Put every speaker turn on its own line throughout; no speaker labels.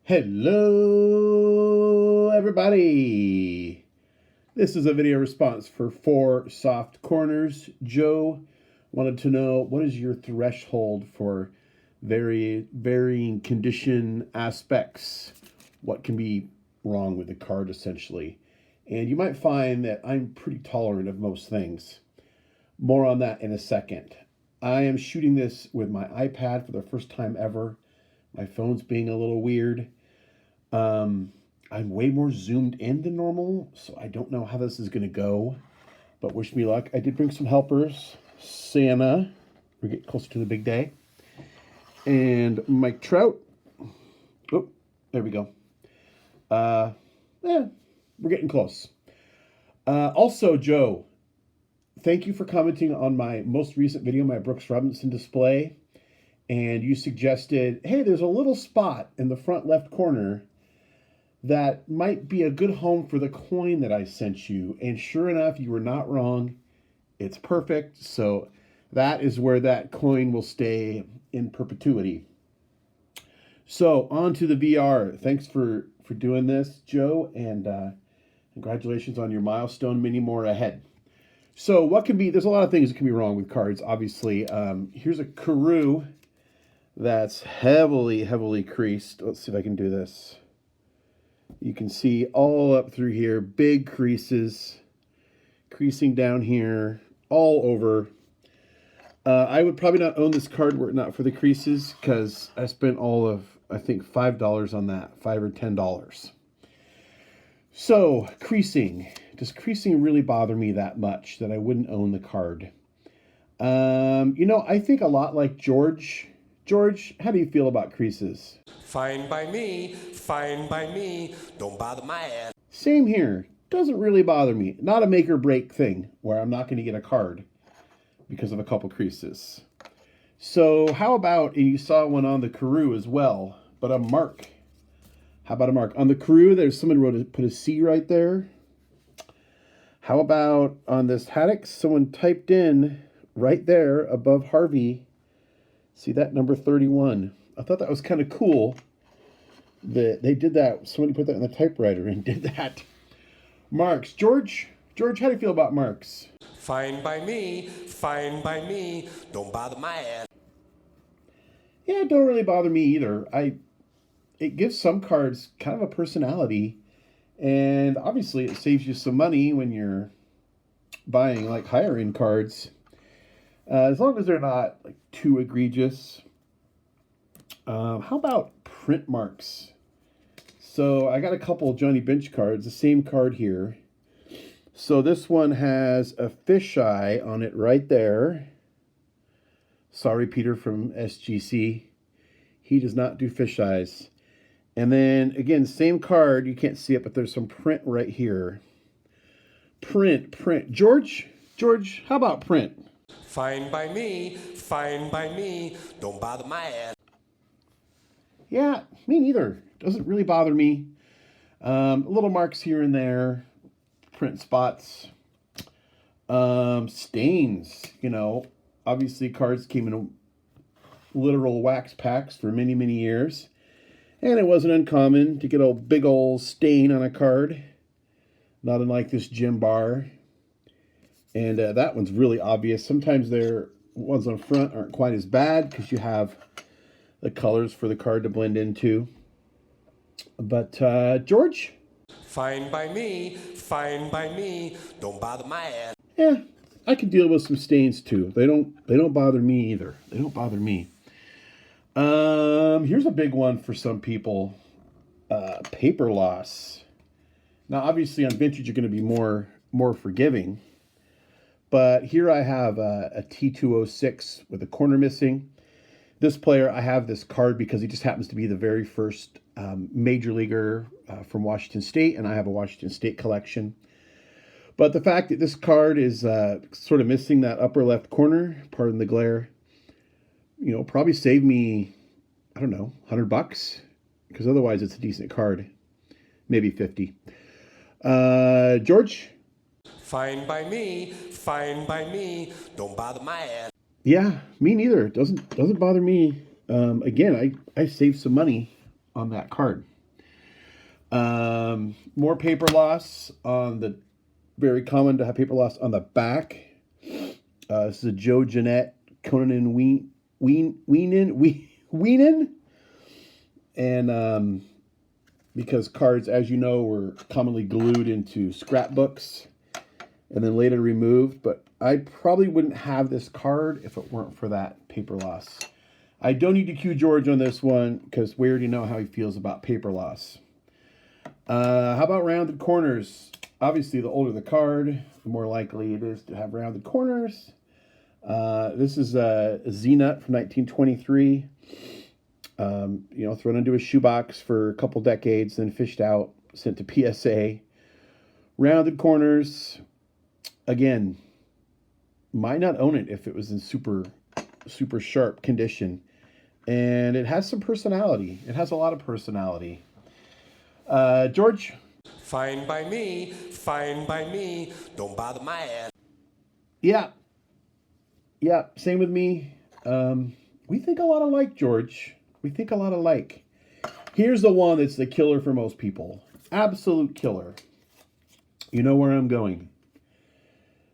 Hello, everybody. This is a video response for 4 Soft Corners. Joe wanted to know, what is your threshold for varying condition aspects? What can be wrong with the card, essentially? And you might find that I'm pretty tolerant of most things. More on that in a second. I am shooting this with my iPad for the first time ever. My phone's being a little weird. I'm way more zoomed in than normal, so I don't know how this is going to go, but wish me luck. I did bring some helpers. Santa, we're getting closer to the big day. And Mike Trout. Oh, there we go. We're getting close. Also, Joe, thank you for commenting on my most recent video, my Brooks Robinson display. And you suggested, hey, there's a little spot in the front left corner that might be a good home for the coin that I sent you. And sure enough, you were not wrong. It's perfect. So that is where that coin will stay in perpetuity. So on to the VR. Thanks for doing this, Joe. And congratulations on your milestone. Many more ahead. So what can be, there's a lot of things that can be wrong with cards, obviously. Here's a Karoo that's heavily creased. Let's see if I can do this. You can see all up through here, big creases, creasing down here, all over. I would probably not own this card were it not for the creases, because I spent all of, I think, $5 on that, $5 or $10. So, creasing. Does creasing really bother me that much that I wouldn't own the card? I think a lot like George. George, how do you feel about creases?
Fine by me, don't bother my ass.
Same here. Doesn't really bother me. Not a make or break thing where I'm not going to get a card because of a couple creases. So how about, and you saw one on the Karoo as well, but a mark. How about a mark? On the Karoo, there's someone put a C right there. How about on this Haddock, someone typed in right there above Harvey. See that, number 31. I thought that was kind of cool that they did that. Somebody put that in the typewriter and did that. Marks. George, how do you feel about marks?
Fine by me, don't bother my ass.
Yeah, it don't really bother me either. It gives some cards kind of a personality, and obviously it saves you some money when you're buying like higher end cards. As long as they're not like too egregious. How about print marks? So I got a couple Johnny Bench cards, the same card here. So this one has a fisheye on it right there. Sorry, Peter from SGC. He does not do fisheyes. And then, again, same card. You can't see it, but there's some print right here. Print. George, how about print?
Fine by me, don't bother my ass.
Yeah, me neither. Doesn't really bother me. Little marks here and there. Print spots. Stains. Obviously cards came in literal wax packs for many years. And it wasn't uncommon to get a big old stain on a card. Not unlike this gym bar. And that one's really obvious. Sometimes their ones on front aren't quite as bad because you have the colors for the card to blend into. But George?
Fine by me, don't bother my ass.
Yeah, I can deal with some stains too. They don't bother me either. They don't bother me. Here's a big one for some people. Paper loss. Now, obviously on vintage you're going to be more forgiving. But here I have a T206 with a corner missing. This player, I have this card because he just happens to be the very first major leaguer from Washington State, and I have a Washington State collection. But the fact that this card is sort of missing that upper left corner, pardon the glare, probably saved me, I don't know, $100, because otherwise it's a decent card. Maybe 50. George?
Fine by me, don't bother my ass.
Yeah, me neither. It doesn't bother me. Again, I saved some money on that card. More paper loss on the, very common to have paper loss on the back. This is a Joe Jeanette Conan Weenan. And because cards, as you know, were commonly glued into scrapbooks and then later removed. But I probably wouldn't have this card if it weren't for that paper loss. I don't need to cue George on this one because we already know how he feels about paper loss. How about rounded corners? Obviously, the older the card, the more likely it is to have rounded corners. This is a Z-Nut from 1923. Thrown into a shoebox for a couple decades, then fished out, sent to PSA. Rounded corners. Again, might not own it if it was in super sharp condition. And it has some personality. It has a lot of personality. George?
Fine by me, fine by me. Don't bother my ass.
Yeah, same with me. We think a lot alike, George. We think a lot alike. Here's the one that's the killer for most people. Absolute killer. You know where I'm going.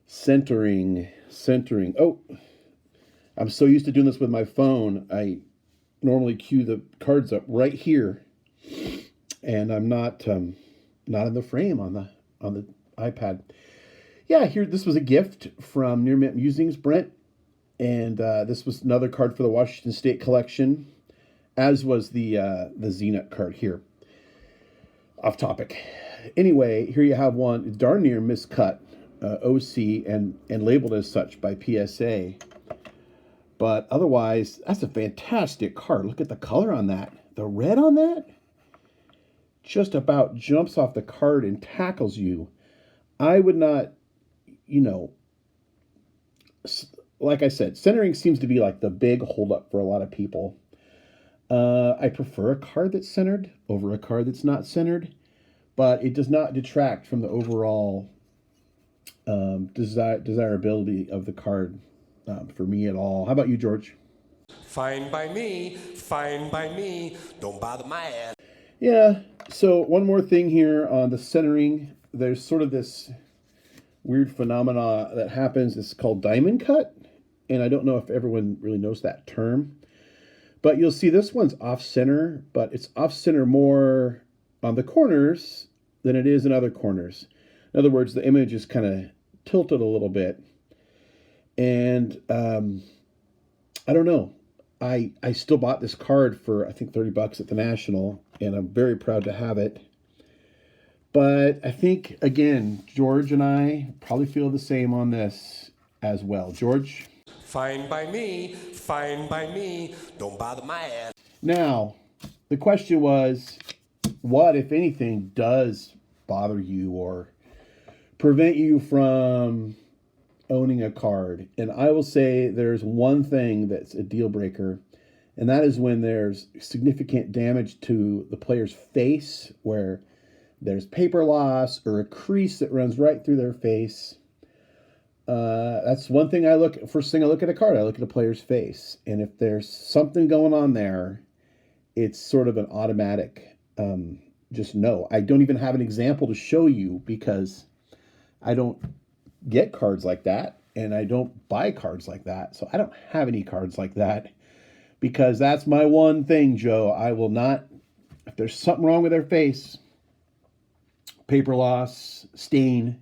Centering. Oh, I'm so used to doing this with my phone. I normally cue the cards up right here, and I'm not in the frame on the iPad. Yeah, here, this was a gift from Near Mint Musings, Brent, and this was another card for the Washington State collection, as was the Z-Nut card here. Off topic. Anyway, here you have one darn near miscut, OC, and labeled as such by PSA. But otherwise, that's a fantastic card. Look at the color on that. The red on that just about jumps off the card and tackles you. I would not, like I said, centering seems to be like the big holdup for a lot of people. I prefer a card that's centered over a card that's not centered, but it does not detract from the overall desirability of the card for me at all. How about you, George?
Fine by me, fine by me. Don't bother my ass.
Yeah, so one more thing here on the centering. There's sort of this weird phenomena that happens. It's called diamond cut, and I don't know if everyone really knows that term. But you'll see this one's off-center, but it's off-center more on the corners than it is in other corners. In other words, the image is kind of tilted a little bit. And I don't know. I still bought this card for, I think, $30 at the National, and I'm very proud to have it. But I think, again, George and I probably feel the same on this as well. George?
Fine by me, fine by me. Don't bother my ass.
Now, the question was, what, if anything, does bother you or prevent you from owning a card? And I will say there's one thing that's a deal breaker, and that is when there's significant damage to the player's face, where there's paper loss or a crease that runs right through their face. That's one thing first thing I look at a card, I look at a player's face. And if there's something going on there, it's sort of an automatic, just no. I don't even have an example to show you because I don't get cards like that, and I don't buy cards like that. So I don't have any cards like that because that's my one thing, Joe. I will not, if there's something wrong with their face, paper loss, stain,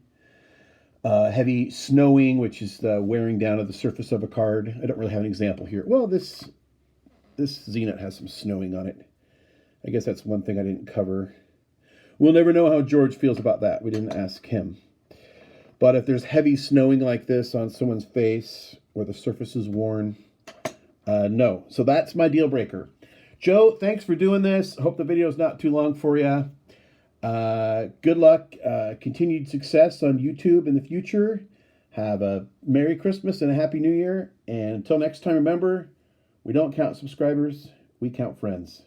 heavy snowing, which is the wearing down of the surface of a card. I don't really have an example here. Well, this Z-Nut has some snowing on it. I guess that's one thing I didn't cover. We'll never know how George feels about that. We didn't ask him. But if there's heavy snowing like this on someone's face where the surface is worn, no. So that's my deal breaker. Joe, thanks for doing this. Hope the video is not too long for you. Good luck. Continued success on YouTube in the future. Have a Merry Christmas and a Happy New Year. And until next time, remember, we don't count subscribers, we count friends.